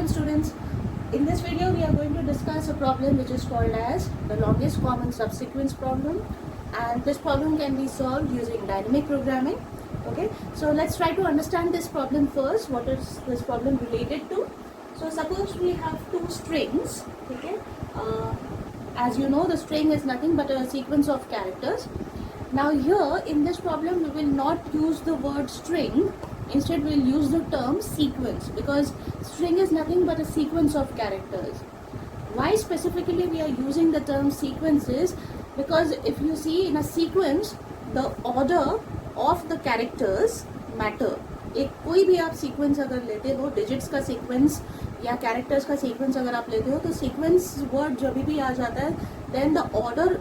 morning students. In this video we are going to discuss a problem which is called as the longest common subsequence problem, and this problem can be solved using dynamic programming. Okay, so let's try to understand this problem first. What is this problem related to? So suppose we have two strings. Okay, as you know, the string is nothing but a sequence of characters. Now here in this problem we will not use the word string. Instead we'll use the term sequence, because string is nothing but a sequence of characters. Why specifically we are using the term sequences? Because if you see in a sequence, the order of the characters matter. एक कोई भी आप sequence अगर लेते हो, digits का sequence या characters का सीक्वेंस अगर आप लेते हो, तो सीक्वेंस वर्ड जब भी आ जाता है, then the order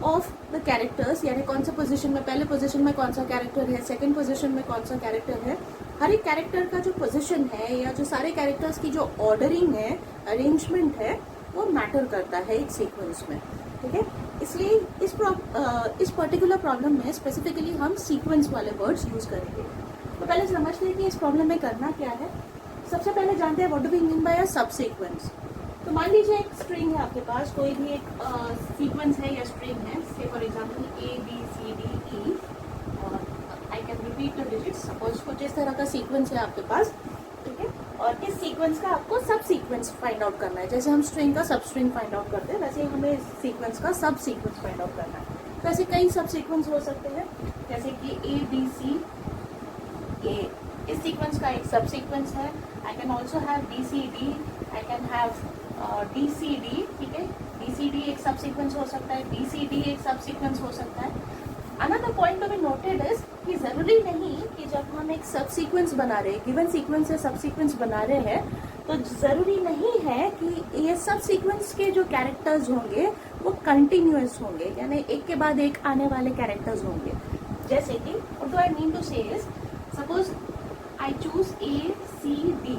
of the characters, यानी कौन सा पोजीशन में, पहले पोजीशन में कौन सा कैरेक्टर है, सेकंड पोजीशन में कौन सा कैरेक्टर है, हर एक कैरेक्टर का जो पोजीशन है या जो सारे कैरेक्टर्स की जो ऑर्डरिंग है, अरेंजमेंट है, वो मैटर करता है एक सीक्वेंस में. ठीक है, इसलिए इस पर्टिकुलर प्रॉब्लम में स्पेसिफिकली हम सीक्वेंस वाले वर्ड्स यूज करेंगे. तो पहले समझते हैं कि इस प्रॉब्लम में करना क्या है. सबसे पहले जानते हैं what do we mean by a subsequence. तो मान लीजिए एक स्ट्रिंग है आपके पास, कोई भी एक सीक्वेंस है या स्ट्रिंग है, say for example A B C D E, और I can repeat the digits. Suppose कुछ इस तरह का सीक्वेंस है आपके पास. ठीक है, और इस सीक्वेंस का आपको सब सीक्वेंस फाइंड आउट करना है. जैसे हम स्ट्रिंग का सब स्ट्रिंग फाइंड आउट करते हैं, वैसे ही हमें इस सीक्वेंस का सब सीक्वेंस फाइंड आउट करना है. तो ऐसे कई सब सीक्वेंस हो सकते हैं, जैसे कि ए बी सी ए, इस सीक्वेंस का एक सब सीक्वेंस है. I can also have B C D, I can have D C D. ठीक है, डी सी डी एक सब सीक्वेंस हो सकता है, बी सी डी एक सब सीक्वेंस हो सकता है. Another point to be noted is कि जरूरी नहीं कि जब हम एक सब सीक्वेंस बना रहे हैं, गिवन सीक्वेंस से सब सीक्वेंस बना रहे हैं, तो जरूरी नहीं है कि ये सब सीक्वेंस के जो कैरेक्टर्स होंगे वो कंटिन्यूअस होंगे, यानी एक के बाद एक आने वाले कैरेक्टर्स होंगे. जैसे कि what do I mean to say is, suppose I choose A C D,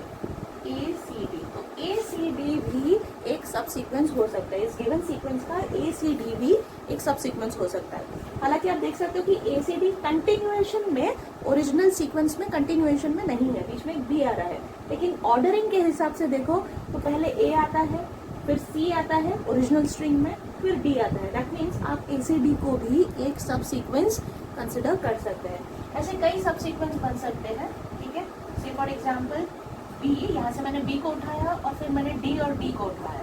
A C D, तो ए सी डी भी एक सब सीक्वेंस हो सकता है. इस गिवन सीक्वेंस का ए सी डी भी एक सब सीक्वेंस हो सकता है. हालांकि आप देख सकते हो कि ए सी डी कंटिन्यूएशन में, ओरिजिनल सीक्वेंस में कंटिन्यूएशन में नहीं है, बीच में एक बी आ रहा है. लेकिन ऑर्डरिंग के हिसाब से देखो तो पहले ए आता है, फिर सी आता है ओरिजिनल स्ट्रिंग में, फिर डी आता है. दैट मीन्स आप ए सी डी को भी एक सब सीक्वेंस कंसिडर कर सकते हैं. ऐसे कई सब सीक्वेंस बन सकते हैं. ठीक है, से फॉर एग्जाम्पल बी, यहाँ से मैंने बी को उठाया और फिर मैंने डी और डी को उठाया.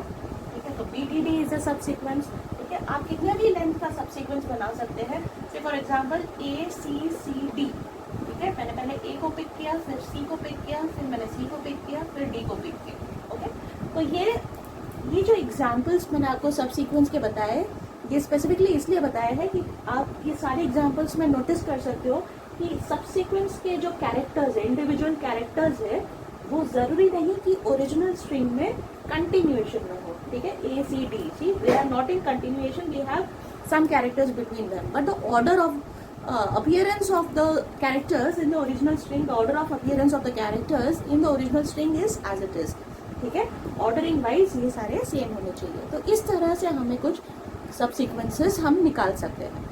ठीक है, तो B D D is a subsequence. ठीक है, आप कितने भी लेंथ का सब सीक्वेंस बना सकते हैं. Say for example A C C D. ठीक है, मैंने पहले ए को पिक किया, फिर सी को पिक किया, फिर मैंने सी को पिक किया, फिर डी को पिक किया. ओके, तो ये जो एग्जाम्पल्स मैंने आपको सब सीक्वेंस के बताए, ये स्पेसिफिकली इसलिए बताया है कि आप ये सारे एग्जाम्पल्स में नोटिस कर सकते हो कि सब सीक्वेंस के जो कैरेक्टर्स है, इंडिविजुअल कैरेक्टर्स है, वो जरूरी नहीं कि ओरिजिनल स्ट्रिंग में कंटिन्यूएशन में हो. ठीक है, A C D, see they are not in continuation, we have some characters between them, but the order of appearance of the characters in the original string, the order of appearance of the characters in the original string is as it is. ठीक है, ordering wise ये सारे same होने चाहिए. तो इस तरह से हमें कुछ सब सीक्वेंसेस हम निकाल सकते हैं.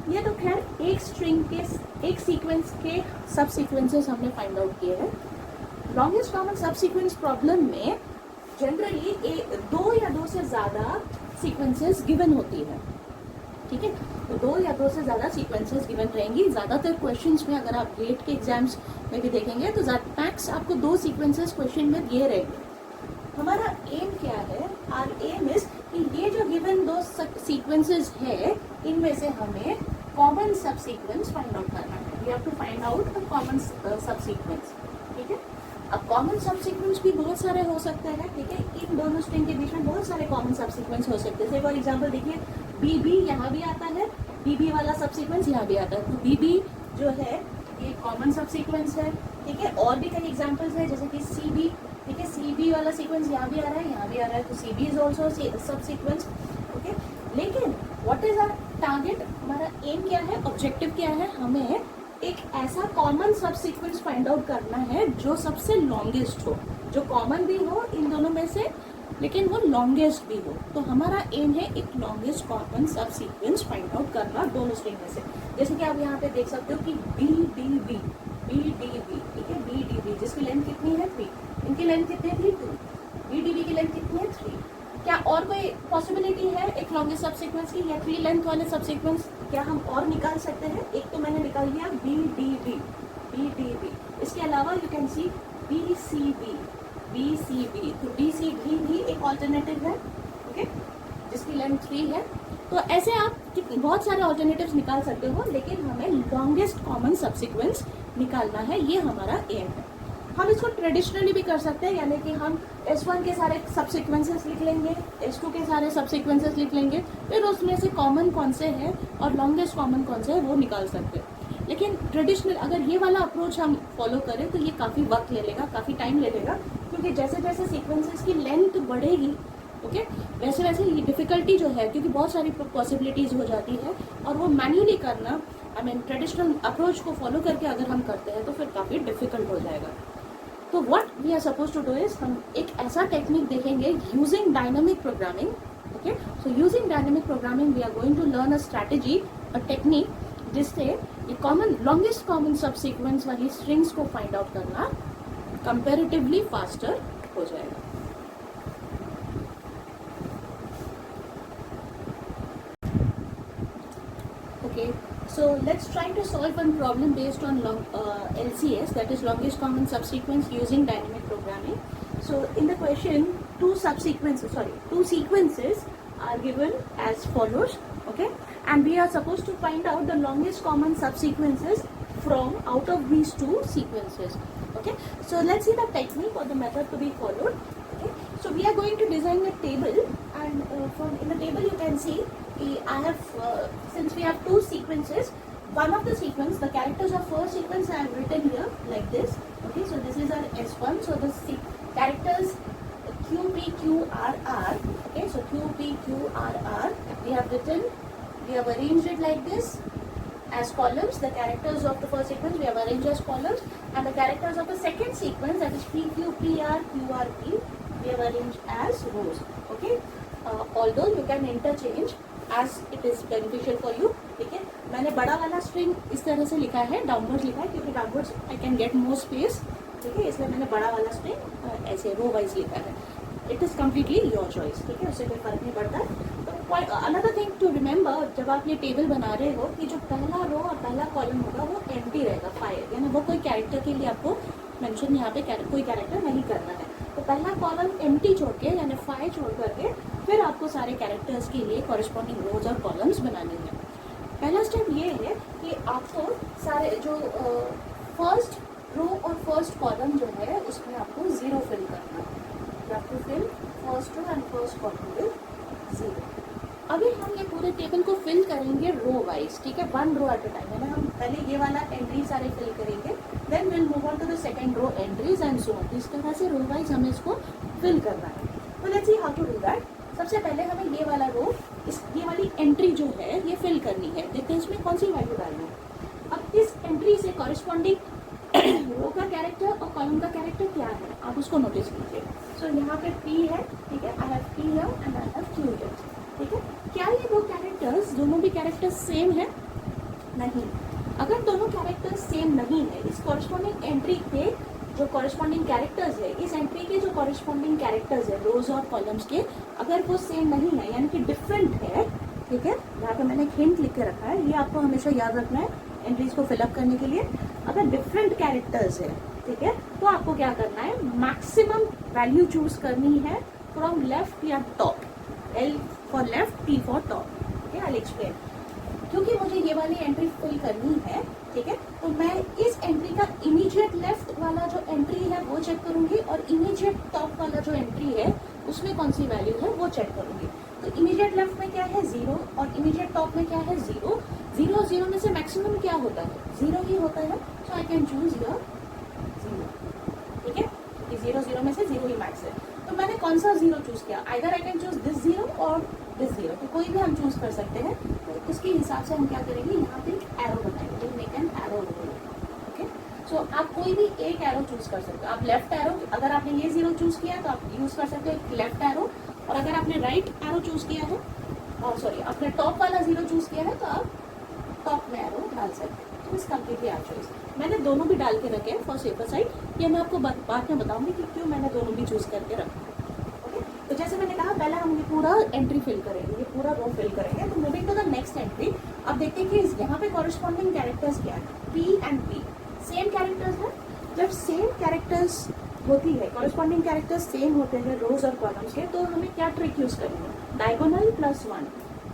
ये तो खैर एक स्ट्रिंग के, एक सीक्वेंस के सब सीक्वेंसेस हमने फाइंड आउट किए हैं. लॉन्गेस्ट कॉमन सब सीक्वेंस प्रॉब्लम में जनरली दो या दो से ज्यादा सीक्वेंसेस गिवन होती है. ठीक है, तो दो या दो से ज्यादा सीक्वेंसेस गिवन रहेंगी. ज्यादातर क्वेश्चंस में अगर आप गेट के एग्जाम्स में भी देखेंगे तो मैक्स आपको दो सीक्वेंसेस क्वेश्चन में दिए रहेंगे. हमारा एम क्या है? आर एम इज कि ये जो गिवन दो सीक्वेंसेस है, इनमें से हमें common sub sequence find out करना है. We have to find out a common subsequence. ठीक है, अब कॉमन सब सीक्वेंस भी बहुत सारे हो सकते हैं. ठीक है, इन दोनों स्ट्रिंग के बीच में बहुत सारे कॉमन सब सीक्वेंस हो सकते हैं. फॉर एग्जाम्पल देखिए, बी बी यहाँ भी आता है, बी बी वाला सब सीक्वेंस यहाँ भी आता है, तो बी बी जो है ये कॉमन सब सीक्वेंस है. ठीक है, और भी कई एग्जाम्पल्स है, जैसे कि सी बी. ठीक है, सी बी वाला सीक्वेंस यहाँ भी आ रहा है, यहाँ भी आ रहा है, तो सी बी इज ऑल्सो सब सीक्वेंस. ओके, लेकिन व्हाट इज आवर टारगेट? हमारा एम क्या है, ऑब्जेक्टिव क्या है? हमें एक ऐसा common sub sequence find out करना है जो सबसे लॉन्गेस्ट हो, जो कॉमन भी हो इन दोनों में से, लेकिन वो लॉन्गेस्ट भी हो. तो हमारा एम है एक लॉन्गेस्ट कॉमन सब सीक्वेंस फाइंड आउट करना दोनों स्ट्रिंग में से. जैसे कि आप यहाँ पे देख सकते हो कि B D B, B D B. ठीक है, बी डी बी जिसकी लेंथ कितनी है 3, इनकी लेंथ कितनी थी 2. BDB की लेंथ कितनी है 3। क्या और कोई पॉसिबिलिटी है एक लॉन्गेस्ट सब सीक्वेंस की या 3 लेंथ वाले सब सीक्वेंस क्या हम और निकाल सकते हैं? एक तो मैंने निकाल दिया BDB। इसके अलावा यू कैन सी BCB। तो BCB भी एक ऑल्टरनेटिव है, ओके, जिसकी लेंथ 3 है। तो ऐसे आप बहुत सारे ऑल्टरनेटिव्स निकाल सकते हो, लेकिन हमें लॉन्गेस्ट कॉमन सबसीक्वेंस निकालना है, ये हमारा एम है। हम इसको ट्रेडिशनली भी कर सकते हैं, यानी कि हम S1 के सारे सबसीक्वेंसेस लिख लेंगे, S2 के सारे सबसीक्वेंसेस लिख लेंगे, फिर उसमें से कॉमन कौन से हैं और लॉन्गेस्ट कॉमन कौन से है वो निकाल सकते हैं। लेकिन ट्रेडिशनल अगर ये वाला अप्रोच हम फॉलो करें तो ये काफ़ी वक्त ले लेगा, काफ़ी टाइम ले लेगा, क्योंकि जैसे जैसे सीक्वेंसेस की लेंथ बढ़ेगी, ओके, वैसे वैसे ये डिफ़िकल्टी जो है, क्योंकि बहुत सारी पॉसिबिलिटीज़ हो जाती है और वो मैन्युअली करना, आई मीन ट्रेडिशनल अप्रोच को फॉलो करके अगर हम करते हैं तो फिर काफ़ी डिफ़िकल्ट हो जाएगा। तो what we are suppose to do is, हम एक ऐसा टेक्निक देखेंगे using dynamic programming, okay. So using dynamic programming we are going to learn a strategy, a technique, जिससे ये common longest common subsequence वाली स्ट्रिंग्स को find out करना comparatively faster हो जाएगा। Okay, so let's try to solve one problem based on LCS, that is longest common subsequence, using dynamic programming. So in the question, two sequences are given as follows, okay, and we are supposed to find out the longest common subsequences from out of these two sequences, okay. So let's see the technique or the method to be followed, okay. So we are going to design a table, and from in the table you can see I have since we have two sequences, one of the sequence, the characters of first sequence I have written here like this, okay. So this is our S1, so the characters QPQRR, okay. So QPQRR we have written, we have arranged it like this as columns. The characters of the first sequence we have arranged as columns, and the characters of the second sequence, that is PQPRQRP, we have arranged as rows, okay. Although you can interchange as it is beneficial for you, ठीक है। मैंने बड़ा वाला string इस तरह से लिखा है, डाउनवर्ड्स लिखा है, क्योंकि downwards I can get more space, ठीक है, इसलिए मैंने बड़ा वाला स्ट्रिंग ऐसे रो वाइज लिखा है। It is completely your choice, ठीक है, उससे कोई फर्क नहीं पड़ता। तो अनदर थिंग टू रिमेंबर, जब आप ये टेबल बना रहे हो कि जो पहला रो और पहला कॉलम होगा वो एम्प्टी रहेगा, फाइल, यानी वो कोई कैरेक्टर के लिए आपको मेंशन यहाँ पे कोई कैरेक्टर नहीं करना है। तो पहला कॉलम एम्प्टी छोड़ के, यानी फाइल छोड़ करके, फिर आपको सारे कैरेक्टर्स के लिए कॉरेस्पॉन्डिंग रोज और कॉलम्स बनाने हैं। पहला स्टेप ये है कि आपको सारे जो फर्स्ट रो और फर्स्ट कॉलम जो है उसमें आपको 0 फिल करना है। You have to fill first row and first column with 0. अभी हम ये पूरे टेबल को फिल करेंगे रो वाइज, ठीक है, 1 रो एट अ टाइम, यानी हम पहले ये वाला एंट्री सारे फिल करेंगे, then will move on to the second row entries and so on. इस तरह से रो वाइज हमें इसको फिल करना है। तो let's see how to do that. सबसे पहले हमें ये वाला रो, ये वाली एंट्री जो है ये फिल करनी है। देखते हैं इसमें कौन सी वैल्यू डालनी है। अब इस एंट्री से कॉरेस्पॉन्डिंग रो का कैरेक्टर और कॉलम का कैरेक्टर क्या है, आप उसको नोटिस कीजिए। सो यहाँ पे P है, ठीक है, I have P here and I have Q here, ठीक है। क्या ये दो कैरेक्टर्स, दोनों भी कैरेक्टर्स सेम है? नहीं। अगर दोनों कैरेक्टर्स सेम नहीं है, इस कॉरेस्पॉन्डिंग एंट्री के जो कॉरेस्पॉन्डिंग कैरेक्टर्स है, इस एंट्री के जो कॉरेस्पॉन्डिंग कैरेक्टर्स है रोज और कॉलम्स के, अगर वो सेम नहीं है यानी कि डिफरेंट है, ठीक है, यहाँ पे मैंने एक हिंट लिख के रखा है, ये आपको हमेशा याद रखना है एंट्रीज को फिलअप करने के लिए। अगर डिफरेंट कैरेक्टर्स है, ठीक है, तो आपको क्या करना है, मैक्सिमम वैल्यू चूज करनी है फ्रॉम लेफ्ट या top. L for left, T for top, ठीक है, आई एक्सप्लेन। क्योंकि मुझे ये वाली एंट्री फिल करनी है, ठीक है, तो मैं इस एंट्री का इमीडिएट लेफ्ट वाला जो एंट्री है वो चेक करूंगी और इमीडिएट टॉप वाला जो एंट्री है उसमें कौन सी वैल्यू है वो चेक करूंगी। तो इमीडिएट लेफ्ट में क्या है 0 और इमीडिएट टॉप में क्या है 0। 0 0 में से मैक्सिमम क्या होता है 0 ही होता है, सो आई कैन चूज योर 0, ठीक है, 0 0 में से 0 ही मैक्स है। तो मैंने कौन सा 0 चूज किया, either I can choose this 0 और दिस 0, तो कोई भी हम चूज कर सकते हैं। तो उसके हिसाब से हम क्या करेंगे, यहाँ पे एक एरो बनाएंगे, make an arrow roll, okay. So आप कोई भी एक एरो चूज कर सकते हो। आप लेफ्ट एरो, अगर आपने ये 0 चूज किया तो आप यूज कर सकते हो लेफ्ट एरो, और अगर आपने राइट एरो चूज किया है, और सॉरी आपने टॉप वाला 0 चूज किया है तो आप टॉप में एरो डाल सकते हैं। तो इस कम्प्लीटली आप चॉइस। मैंने दोनों भी डाल के रखे हैं फॉर सेफर साइड, ये मैं आपको बाद में बताऊंगी कि क्यों मैंने दोनों भी चूज करके रखा। तो जैसे मैंने कहा पहले हम ये पूरा एंट्री फिल करेंगे, ये पूरा रो फिल करेंगे। तो moving to the next entry, अब देखते हैं कि यहाँ पे कॉरेस्पॉन्डिंग कैरेक्टर्स क्या है, P and P same characters है। जब सेम कैरेक्टर्स होती है, कॉरेस्पॉन्डिंग कैरेक्टर्स सेम होते हैं रोज और कॉलम्स के, तो हमें क्या ट्रिक यूज करेंगे, diagonal plus one,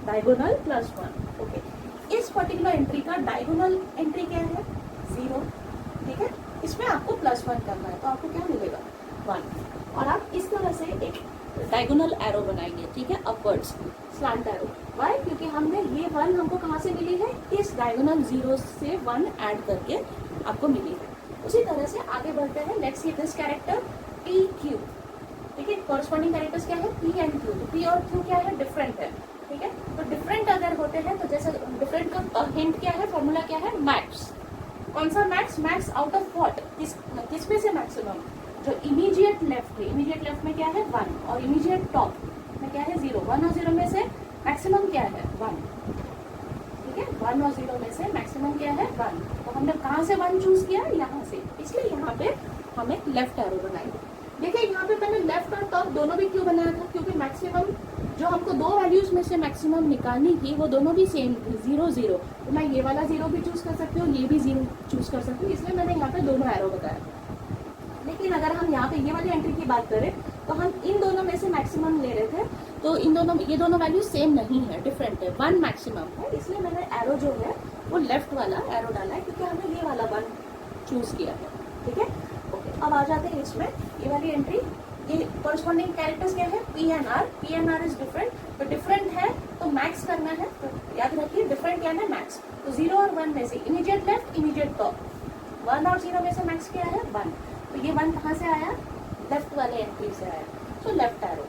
diagonal plus one. Okay, इस पर्टिकुलर एंट्री का डायगोनल एंट्री क्या है, 0, ठीक है। इसमें आपको प्लस वन करना है, तो आपको क्या मिलेगा, 1। और आप इस तरह से एक डायगोनल एरो बनाएंगे, ठीक है, अपवर्ड्स स्लैंट एरो। वाई, क्योंकि हमने ये 1 हमको कहाँ से मिली है, इस डायगोनल 0 से 1 ऐड करके आपको मिली है। उसी तरह से आगे बढ़ते हैं। Let's see this character P Q, ठीक है। कॉरेस्पॉन्डिंग कैरेक्टर्स क्या है, P एंड Q। तो P और Q क्या है, डिफरेंट है, ठीक है। तो डिफरेंट अगर होते हैं तो जैसे डिफरेंट का हिंट क्या है, फॉर्मूला क्या है, मैक्स। कौन सा max, max out of what, किस में से मैक्सिमम, जो इमीडिएट लेफ्ट है, इमीडिएट लेफ्ट में क्या है 1, और इमीडिएट टॉप में क्या है 0। 1 और 0 में से मैक्सिमम क्या है 1, ठीक है। 1 और 0 में से मैक्सिमम क्या है 1। तो हमने कहाँ से 1 चूज किया, यहाँ से, इसलिए यहाँ पे हमें लेफ्ट एरो बनाएंगे। देखिए यहाँ पे मैंने लेफ्ट और टॉप दोनों भी क्यों बनाया था, क्योंकि मैक्सिमम जो हमको दो वैल्यूज में से मैक्सिमम निकालनी थी वो दोनों भी सेम थी, 0 0। तो मैं ये वाला 0 भी चूज कर सकती हूँ, ये भी 0 चूज कर सकती हूँ, इसलिए मैंने यहाँ पे दोनों एरो बताया। लेकिन अगर हम यहाँ पे ये वाली एंट्री की बात करें तो हम इन दोनों में से मैक्सिमम ले रहे थे, तो इन दोनों, ये दोनों वैल्यू सेम नहीं है, डिफरेंट है, 1 मैक्सिमम है, इसलिए मैंने एरो जो है वो लेफ्ट वाला एरो डाला है, क्योंकि हमने ये वाला 1 चूज किया है, ठीक है। ओके, अब आ जाते हैं इसमें, ये वाली एंट्री, ये कॉरेस्पॉन्डिंग कैरेक्टर्स क्या है, P and R। P and R is different, तो डिफरेंट है तो मैक्स करना है, तो याद रखिए डिफरेंट क्या है, मैक्स। तो 0 और 1 में से इमीडिएट लेफ्ट, इमीडिएट टॉप, 1 और 0 में से मैक्स क्या है 1। तो ये 1 कहाँ से आया, लेफ्ट वाले एंट्री से आया, तो left arrow.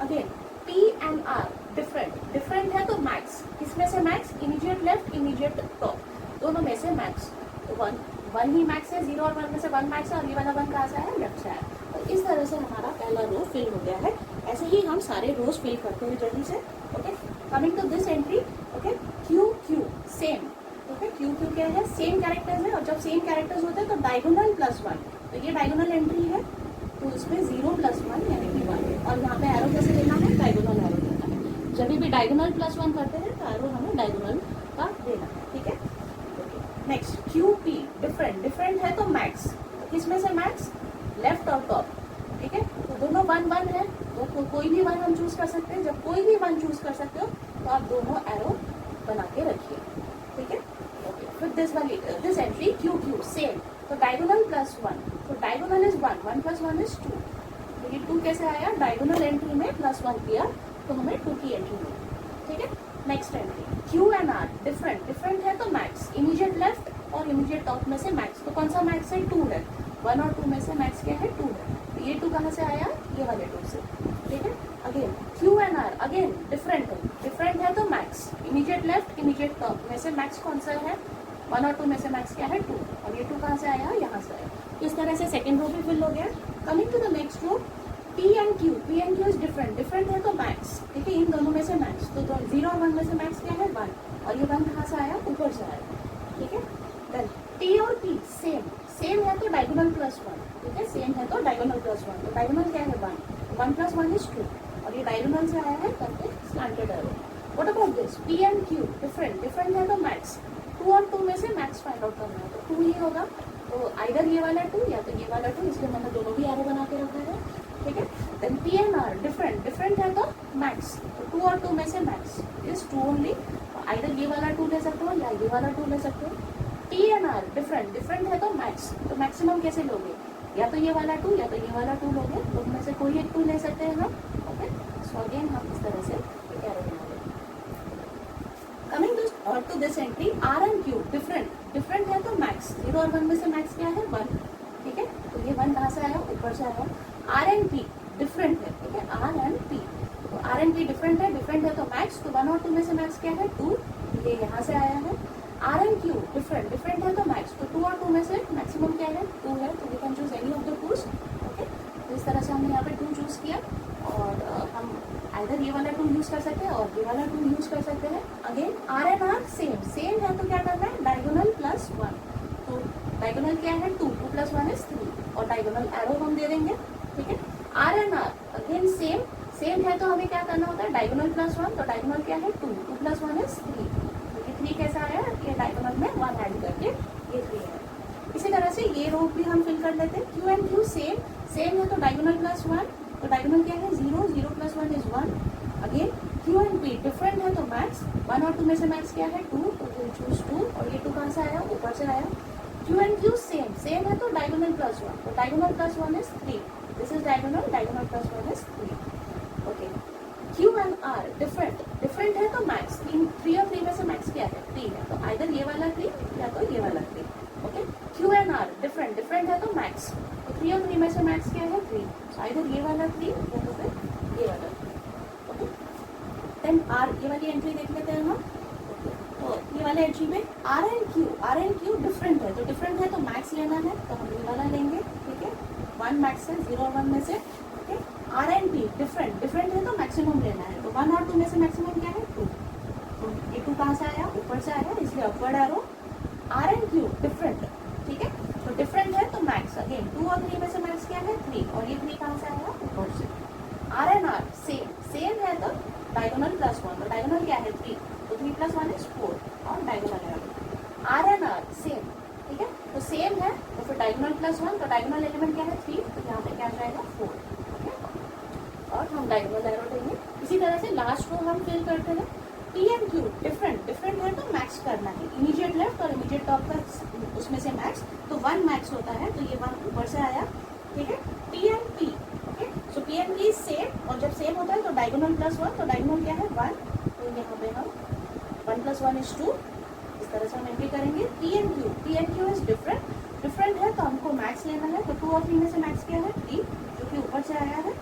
Again P and R different, different है तो मैक्स, किसमें से max, immediate left, immediate top, दोनों में से मैक्स। तो 1 ही मैक्स है, 0 और 1 में से 1 मैक्स है, और ये वाला 1 कहाँ से आया, लेफ्ट से आया। तो इस तरह से हमारा पहला रो फिल हो गया है। ऐसे ही हम सारे रोज फिल करते हैं जल्दी से। Okay, coming to this entry, okay, Q Q same, okay, Q Q क्या है, सेम कैरेक्टर्स है, और जब सेम कैरेक्टर्स होते हैं तो डायगोनल प्लस 1। तो ये डायगोनल एंट्री है, तो इसमें 0 प्लस 1 यानी कि 1, और यहाँ पे एरो कैसे लेना है, डायगोनल एरो लेना है। जब भी डायगोनल प्लस 1 करते हैं तो एरो हमें डायगोनल का देना है, ठीक है। Next Q P different, different है तो मैक्स, तो किसमें से मैक्स, लेफ्ट और टॉप, ठीक है। तो दोनों 1 1 है, तो कोई भी 1 हम चूज कर सकते हैं। जब कोई भी 1 चूज कर सकते हो तो आप दोनों एरो बना के रखिए, ठीक है। ओके, फिर this entry Q Q same, तो डायगोनल प्लस 1, तो डायगोनल इज 1, 1 प्लस 1 इज 2। तो ये 2 कैसे आया, डायगोनल एंट्री में प्लस 1 किया तो हमें 2 की एंट्री मिली, ठीक है। Next entry Q and R different, different है तो मैक्स, इमीडिएट लेफ्ट और इमीडिएट टॉप में से मैक्स। तो कौन सा मैक्स है, 2 है, 1 और 2 में से मैक्स क्या है, 2 है। तो ये 2 कहाँ से आया, ये वाले 2 से, ठीक है। Again Q and R again different है, डिफरेंट है तो max, immediate left, immediate top में से मैक्स कौन सा है, 1 और 2 में से मैक्स क्या है 2, और ये 2 कहाँ से आया, यहाँ से आया। इस तरह से सेकेंड रो भी फिल हो गया। Coming to the next row, P and Q, P and Q is different, different है तो मैक्स, ठीक है, इन दोनों में से मैक्स। तो 0 और 1 में से मैक्स क्या है 1, और ये 1 कहाँ से आया, ऊपर से आया, ठीक है। देन T और P सेम, सेम है तो डायगोनल प्लस 1, ठीक है, सेम है तो डायगोनल प्लस 1। तो डायगोनल क्या है 1, 1 प्लस 1 इज 2, और ये डायगोनल से आया है करके slanted arrow. What about this, P and Q different, different है तो मैक्स, 2 और 2 में से मैक्स फाइंड आउट करना है, तो 2 ही होगा। तो आइदर ये वाला 2 या तो ये वाला 2, इसलिए मैंने दोनों भी एरो बना के रखा है, ठीक है। Then P and R different, different है तो मैक्स, तो 2 और 2 में से मैक्स इज 2 ओनली। आइदर ये वाला 2 ले सकते हो या ये वाला 2 ले सकते हो। P and R different, different है तो मैक्स, तो मैक्सिमम कैसे लोगे, या तो ये वाला 2 या तो ये वाला 2 लोगे, तो उनमें से कोई एक 2 ले सकते हैं हम, ओके। सो अगेन हम इस तरह से एक एरो बना लेंगे। Coming to this entry R and Q different, different है तो मैक्स, 0 और 1 में से मैक्स क्या है 1, ठीक है। तो ये 1 कहाँ से आया, ऊपर से आया। R एंड P डिफरेंट है, ठीक है, R एंड P, तो R एंड P डिफरेंट है तो मैक्स, तो 1 और 2 में से मैक्स क्या है 2, ये यहाँ से आया है। R and Q different, different है तो मैक्स, तो 2 और 2 में से मैक्सिमम क्या है 2 है, तो we can choose any of the 2s, okay. तो इस तरह से हमने यहाँ पे 2 चूज किया, और हम आइदर ये वाला 2 यूज कर सकते हैं और ये वाला 2 यूज कर सकते हैं। Again R and R same, same है तो क्या करना है, डायगोनल प्लस 1। तो डायगोनल क्या है 2, 2 प्लस 1 इज 3, और डायगोनल एरो हम दे देंगे, ठीक है। R and R again same, same है तो हमें क्या करना होता है, डायगोनल प्लस वन, तो डायगोनल क्या है 2, 2 + 1 = 3, तो ये 3 कैसा आया, ये डायगोनल में 1 ऐड करके ये 3 है। इसी तरह से ये रो भी हम फिल कर लेते हैं। Q and Q same, same है तो डायगोनल प्लस वन, तो डायगोनल क्या है 0, 0 + 1 = 1। Again Q and P different है तो मैक्स 1 और 2 में से मैक्स क्या है 2, तो विल चूज 2, और ये 2 कहाँ से आया, ऊपर से आया। Q and Q same, same है तो डायगोनल प्लस वन, तो diagonal plus one = 3, this is diagonal, diagonal plus one = 3। Okay, Q and R different, different है तो मैक्स 3 और 3 में से मैक्स क्या है 3 है, तो आइदर ये वाला 3 या तो ये वाला 3। Okay, Q and R different, different है तो मैक्स, तो 3 और 3 में से मैक्स क्या है 3, तो आइदर ये वाला 3 या तो फिर ये वाला 3। ओके, देन आर, ये वाली एंट्री देख लेते हैं हम। तो ये वाले एंट्री में आर एंड क्यू डिफरेंट है, तो डिफरेंट है तो मैक्स लेना है, तो हम ये वाला लेंगे। ठीक है, 1 मैक्स है, 0 और 1 में से। Okay, R and P different, different है तो मैक्सिमम लेना है, तो 1 और 2 में से मैक्सिमम क्या है 2, तो ये 2 कहाँ से आया, ऊपर से आया, इसलिए upward arrow. R and Q different, ठीक है, तो डिफरेंट है तो मैक्स, अगेन 2 और 3 में से मैक्स क्या है 3, और ये 3 कहाँ से आया, ऊपर से। R and R same, same है तो डायगोनल प्लस वन, तो डायगोनल क्या है 3, तो 3 + 1 = 4, और डायगोनल है आर एंड आर सेम। ठीक है, तो सेम है तो फिर डायगोनल प्लस वन, तो डायगोनल एलिमेंट क्या है 3, तो यहाँ पे क्या जाएगा 4। ओके, और हम डायगोनल एरो देंगे। इसी तरह से लास्ट रो हम फिल करते हैं। P and Q different, different है तो मैक्स करना है, इमीडिएट लेफ्ट और इमीडिएट टॉप का उसमें से मैक्स, तो 1 मैक्स होता है, तो ये 1 ऊपर से आया। ठीक है, P and P, okay, so P and P same, और जब सेम होता है तो डायगोनल प्लस वन, तो डायगोनल क्या है 1, तो यहाँ पे हम 1 + 1 = 2, इस तरह से हम एंट्री करेंगे। P and Q is different, different है तो हमको मैक्स लेना है, तो 2 और 3 में से मैक्स क्या है 3, जो कि ऊपर से आया है।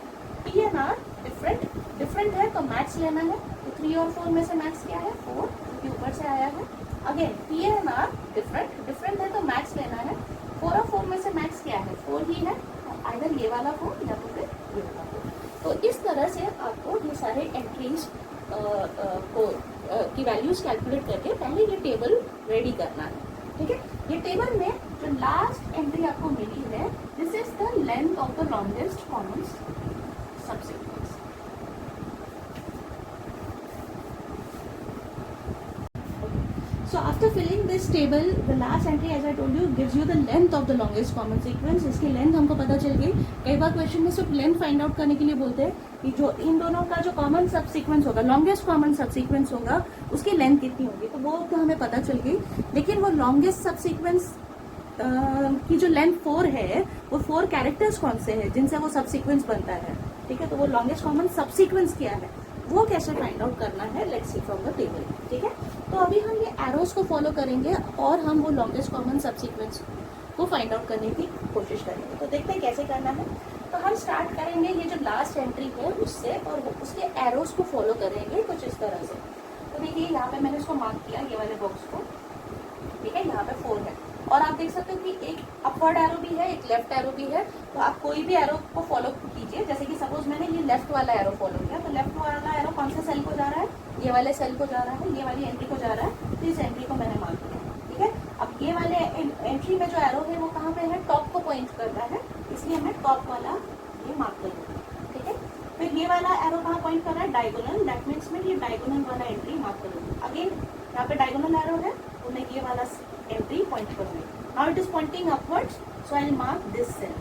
P and R different, different है तो मैक्स लेना है, तो 3 और 4 में से मैक्स क्या है 4, जो कि ऊपर से आया है। Again P and R different, different है तो मैक्स लेना है, 4 और 4 में से मैक्स क्या है 4 ही है, आइदर ये वाला 4 या तो फिर ये वाला 4। तो इस तरह से आपको ये सारे एंट्रीज की वैल्यूज कैलकुलेट करके पहले ये टेबल रेडी करना है। ठीक है, ये टेबल में जो लास्ट एंट्री आपको मिली है, this is the length of the longest common subsequence. So after filling this table, the last entry, as I told you, gives you the length of the longest common sequence. इसकी length हमको पता चल गई। कई बार question में सिर्फ length find out करने के लिए बोलते हैं कि जो इन दोनों का जो कॉमन सब सीक्वेंस होगा, लॉन्गेस्ट कॉमन सब सीक्वेंस होगा, उसकी लेंथ कितनी होगी, तो वो तो हमें पता चल गई। लेकिन वो लॉन्गेस्ट सब सीक्वेंस की जो लेंथ 4 है, वो 4 कैरेक्टर्स कौन से हैं जिनसे वो सब सीक्वेंस बनता है। ठीक है, तो वो लॉन्गेस्ट कॉमन सब सीक्वेंस क्या है, वो कैसे फाइंड आउट करना है, let's see from the table. ठीक है, तो अभी हम ये एरोस को फॉलो करेंगे और हम वो लॉन्गेस्ट कॉमन सब सीक्वेंस को फाइंड आउट करने की कोशिश करेंगे। तो देखते हैं कैसे करना है। तो हम स्टार्ट करेंगे ये जो लास्ट एंट्री है उससे, और उसके एरोस को फॉलो करेंगे कुछ इस तरह से। तो देखिए यहाँ पे मैंने इसको मार्क किया, ये वाले बॉक्स को। ठीक है, यहाँ पे 4 है, और आप देख सकते हो कि एक अपवर्ड एरो भी है, एक लेफ्ट एरो भी है। तो आप कोई भी एरो को फॉलो कीजिए, जैसे कि सपोज मैंने ये लेफ्ट वाला एरो फॉलो किया, तो लेफ्ट वाला एरो कौन से सेल को जा रहा है, ये वाले सेल को जा रहा है, ये वाली एंट्री को जा रहा है, तो इस एंट्री को मैंने मार्क किया। ठीक है, अब ये वाले एंट्री में जो एरो है वो कहाँ पे है, टॉप को पॉइंट कर रहा है, इसलिए मैं टॉप वाला ये मार्क करूँगा। ठीक है, फिर ये वाला एरो कहाँ पॉइंट कर रहा है, डायगोनल, दैट मीन्स मैं ये डायगोनल वाला एंट्री मार्क करूँगी। अगेन यहाँ पे डायगोनल एरो है, तो मैं ये वाला एंट्री पॉइंट करूँगी। Now it is pointing upwards, so I'll mark this cell.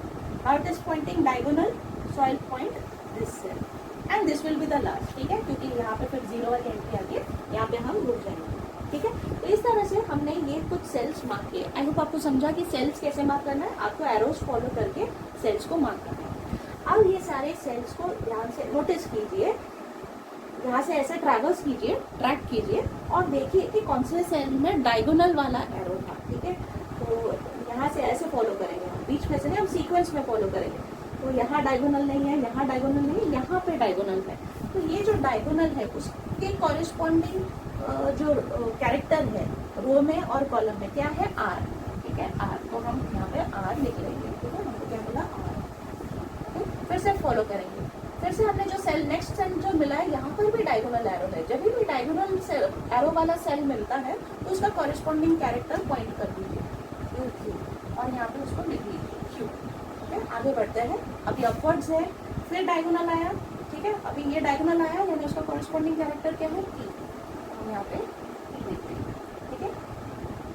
Now it is pointing diagonal, so I'll point this cell. And this will be the last. ठीक है, क्योंकि यहाँ पे फिर 0 वाली एंट्री आती है, यहाँ पे हम रुक जाएंगे। ठीक है, तो इस तरह से हमने ये कुछ सेल्स मार्क किए। आई होप आपको समझा कि सेल्स कैसे मार्क करना है, आपको एरोस फॉलो करके सेल्स को मार्क करना है। अब ये सारे सेल्स को ध्यान से नोटिस कीजिए, यहाँ से ऐसे ट्रैवर्स कीजिए, ट्रैक कीजिए, और देखिए कि कौन से सेल में डायगोनल वाला एरो था। ठीक है, तो यहाँ से ऐसे फॉलो करेंगे हम, बीच में से नहीं, हम सीक्वेंस में फॉलो करेंगे। तो यहाँ डायगोनल नहीं है, यहाँ डायगोनल नहीं है, यहाँ पे डायगोनल है। तो ये जो डायगोनल है उसके कॉरेस्पॉन्डिंग जो कैरेक्टर है रो में और कॉलम में क्या है, आर। ठीक है, आर, तो हम यहाँ पे आर लिख लेंगे। ठीक है, हमको क्या बोला, आर। फिर से फॉलो करेंगे, फिर से हमने जो सेल नेक्स्ट सेल जो मिला है, यहाँ पर भी डायगोनल एरो है। जब भी डायगोनल सेल एरो वाला सेल मिलता है तो उसका कॉरेस्पॉन्डिंग कैरेक्टर पॉइंट कर दीजिए, क्यू, और यहाँ पे उसको लिख लीजिए क्यू। ठीक है, आगे बढ़ते हैं। अभी अपवर्ड्स है, फिर डायगोनल आया। ठीक ठीक है, अभी ये डायगोनल आया यानी उसका कॉरेस्पॉन्डिंग कैरेक्टर क्या है, P, हम यहाँ पे P लिखते हैं, ठीक है,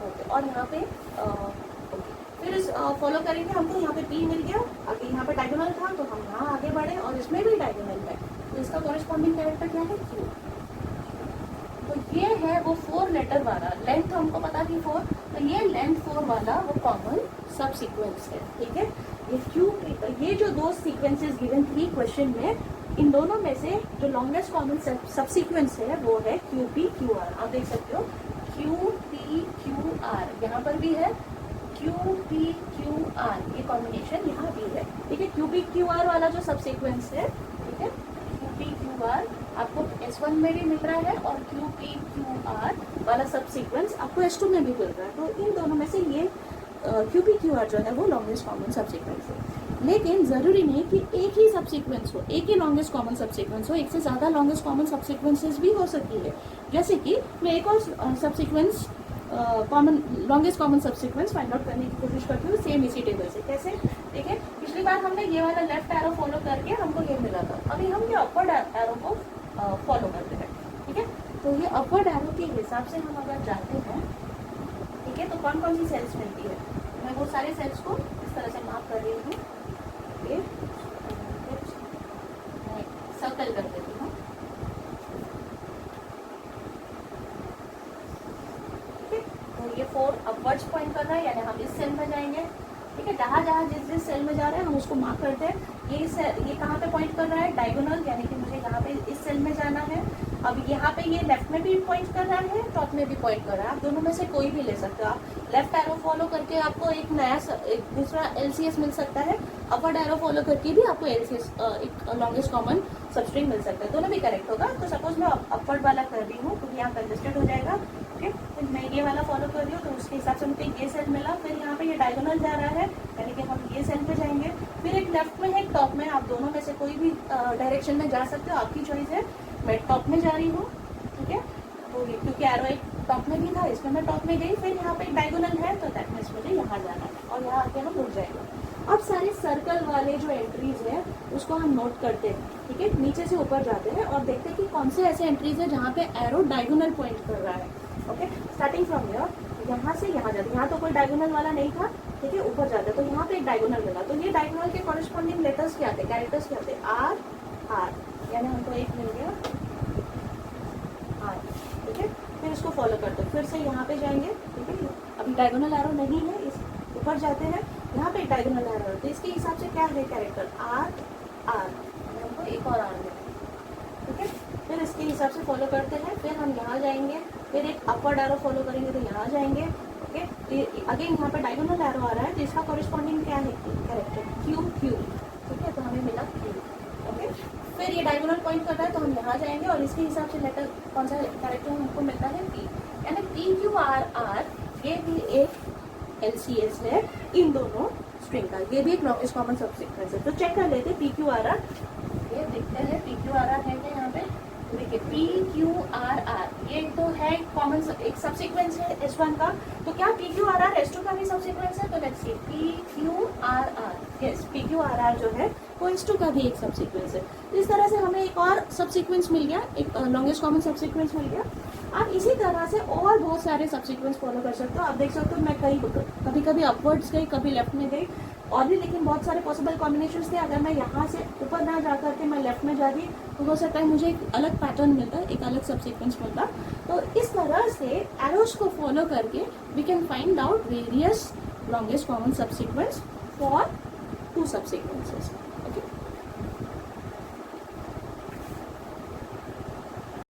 ओके। और यहाँ पे ओके, फिर फॉलो करेंगे, हमको यहाँ पे P मिल गया, आगे यहाँ पे डायगोनल था तो हम यहाँ आगे बढ़े और इसमें भी डायगोनल है, तो इसका कॉरेस्पॉन्डिंग कैरेक्टर क्या है, Q। तो ये है वो 4 लेटर वाला, लेंथ हमको पता थी 4, तो ये लेंथ 4 वाला वो कॉमन सब सीक्वेंस है, ठीक है। ये क्यू, ये जो दो सीक्वेंसेस गिवन थी क्वेश्चन में, इन दोनों में से जो लॉन्गेस्ट कॉमन सब सीक्वेंस है वो है क्यू पी क्यू आर। आप देख सकते हो क्यू पी क्यू आर, यहाँ पर भी है क्यू पी क्यू आर, ये कॉम्बिनेशन यहाँ भी है, ठीक है। क्यू पी क्यू आर वाला जो सब सीक्वेंस है, ठीक है, क्यू पी क्यू आर आपको S1 में भी मिल रहा है और क्यू पी क्यू आर वाला सब सीक्वेंस आपको S2 में भी मिल रहा है। तो इन दोनों में से ये क्यू पी क्यू आर जो है वो लॉन्गेस्ट कॉमन सब सीक्वेंस है, लेकिन जरूरी नहीं कि एक ही सब सीक्वेंस हो, एक ही लॉन्गेस्ट कॉमन सब सीक्वेंस हो, एक से ज्यादा लॉन्गेस्ट कॉमन सब सीक्वेंसेस भी हो सकती है। जैसे कि मैं एक और सब सीक्वेंस कॉमन लॉन्गेस्ट कॉमन सब सीक्वेंस फाइंड आउट करने की कोशिश करती हूँ सेम इसी टेबल से। कैसे, देखिए पिछली बार हमने ये वाला लेफ्ट एरो फॉलो करके हमको ये मिला था, अभी हम ये अपवर्ड एरो को फॉलो करते हैं, ठीक है। तो ये अपवर्ड एरो के हिसाब से हम अगर जाते हैं, ठीक है, तो कौन कौन सी सेल्स मिलती है, मैं वो सारे सेल्स को इस तरह से मार्क कर रही हूँ, सर्कल कर देती हूँ, ठीक है। तो ये 4 अपवर्ड्स पॉइंट कर रहा है यानी हम इस सेल में जाएंगे, ठीक है। जहाँ जहाँ जिस सेल में जा रहे हैं हम उसको मार्क करते हैं। ये कहाँ पे पॉइंट कर रहा है, डायगोनल, यानी कि मुझे यहाँ पे इस सेल में जाना है। अब यहाँ पे ये लेफ्ट में भी पॉइंट कर रहा है, टॉप में भी पॉइंट कर रहा है, आप दोनों में से कोई भी ले सकते हो। आप लेफ्ट एरो फॉलो करके आपको एक दूसरा LCS मिल सकता है, अपवर्ड एरो फॉलो करके भी आपको LCS एक लॉन्गेस्ट कॉमन सबस्ट्रिंग मिल सकता है, दोनों भी करेक्ट होगा। तो सपोज मैं अपवर्ड वाला कर रही हूँ क्योंकि यहाँ कंजेस्टेड हो जाएगा, ओके। फिर मैं ये वाला फॉलो कर रही हूँ तो उसके हिसाब से मुझे ये सेल मिला, फिर यहाँ पे ये डायगोनल जा रहा है यानी कि हम ये सेल पे जाएंगे, फिर एक लेफ्ट में है एक टॉप में, आप दोनों में से कोई भी डायरेक्शन में जा सकते हो, आपकी चॉइस है। मैं टॉप में जा रही हूँ, ठीक है, तो क्योंकि एरो एक टॉप में भी था इसमें मैं टॉप में गई, फिर यहाँ पे एक डायगोनल है तो दैट मीन्स मुझे यहाँ जाना है और यहाँ आके हम रुक जाएंगे। अब सारे सर्कल वाले जो एंट्रीज है उसको हम नोट करते हैं, ठीक है, नीचे से ऊपर जाते हैं और देखते हैं कि कौन से ऐसे एंट्रीज है जहाँ पे एरो डायगोनल पॉइंट कर रहा है, ओके। स्टार्टिंग फ्रॉम हियर, यहाँ से यहाँ जाते, यहाँ तो कोई डायगोनल वाला नहीं था, ठीक है, ऊपर जाते तो यहाँ पे एक डायगोनल मिला, तो ये डायगोनल के कॉरेस्पॉन्डिंग लेटर्स क्या थे, कैरेक्टर्स क्या थे, आर आर, यानी हमको एक मिल गया आर, ठीक है। फिर इसको फॉलो करते हैं, फिर से यहाँ पे जाएंगे, ठीक है, अभी डायगोनल एरो नहीं है, इस ऊपर जाते हैं, यहाँ पे एक डायगोनल एरो है, तो इसके हिसाब से क्या है कैरेक्टर, आर आर, हमको एक और आर मिला, ठीक है। फिर इसके हिसाब से फॉलो करते हैं, फिर हम यहाँ जाएंगे, फिर एक अपवर्ड एरो फॉलो करेंगे तो यहाँ जाएंगे, ओके। अगेन यहाँ पे डायगोनल एरो आ रहा है तो इसका कॉरेस्पॉन्डिंग क्या है कैरेक्टर, क्यू क्यू, ठीक है, तो हमें मिला क्यू, ओके। फिर ये डायगोनल पॉइंट कर रहा है तो हम यहाँ जाएंगे और इसके हिसाब से लेटर कौन सा कैरेक्टर हमको मिलता है, पी, यानी पी क्यू आर आर, ये भी एक LCS है इन दोनों स्ट्रिंग का, ये भी एक लॉन्गेस्ट कॉमन सब सीक्वेंस है। तो चेक कर लेते पी क्यू आर आर, ये देखते हैं पी क्यू आर आर है क्या यहाँ पे, देखिए पी क्यू आर आर, ये तो है कॉमन एक सब सीक्वेंस है S1 का, तो क्या P Q R are S2 का भी सब सीक्वेंस है, तो let's see P Q R R, yes P Q R R जो है वो S2 का भी एक सब सीक्वेंस है। तो इस तरह से हमें एक और सब सीक्वेंस मिल गया, एक लॉन्गेस्ट कॉमन सब सीक्वेंस मिल गया। आप इसी तरह से और बहुत सारे सब सीक्वेंस फॉलो कर सकते हो। आप देख सकते हो मैं कभी कभी अपवर्ड्स गई, कभी लेफ्ट में गई, और भी लेकिन बहुत सारे पॉसिबल कॉम्बिनेशंस थे। अगर मैं यहाँ से ऊपर ना जा करके मैं लेफ्ट में जाती तो हो सकता है मुझे एक अलग पैटर्न मिलता, एक अलग सब सीक्वेंस मिलता। तो इस तरह से एरोस को फॉलो करके we can find out various longest common subsequence for 2 सब सीक्वेंसेस, ओके।